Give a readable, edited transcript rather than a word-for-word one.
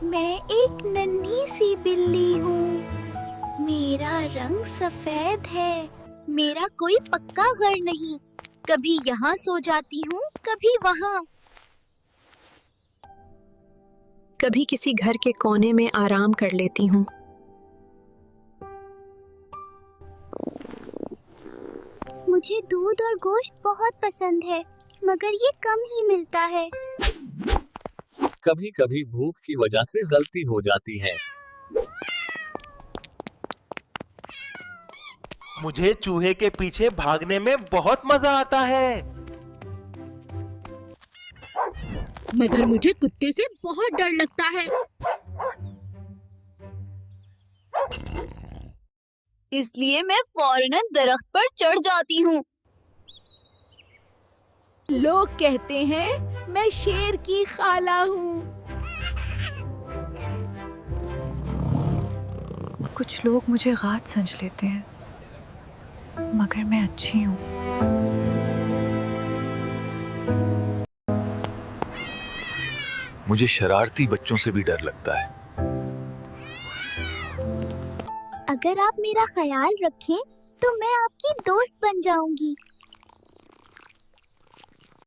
मैं एक नन्ही सी बिल्ली हूँ। मेरा रंग सफेद है। मेरा कोई पक्का घर नहीं। कभी यहाँ सो जाती हूँ, कभी वहाँ। कभी किसी घर के कोने में आराम कर लेती हूँ। मुझे दूध और गोश्त बहुत पसंद है, मगर ये कम ही मिलता है। कभी कभी भूख की वजह से गलती हो जाती है। मुझे चूहे के पीछे भागने में बहुत मजा आता है। मगर मुझे कुत्ते से बहुत डर लगता है। इसलिए मैं फौरन दरख्त पर चढ़ जाती हूँ। लोग कहते हैं मैं शेर की खाला हूँ। कुछ लोग मुझे गात समझ लेते हैं, मगर मैं अच्छी हूँ। मुझे शरारती बच्चों से भी डर लगता है। अगर आप मेरा ख्याल रखें, तो मैं आपकी दोस्त बन जाऊंगी।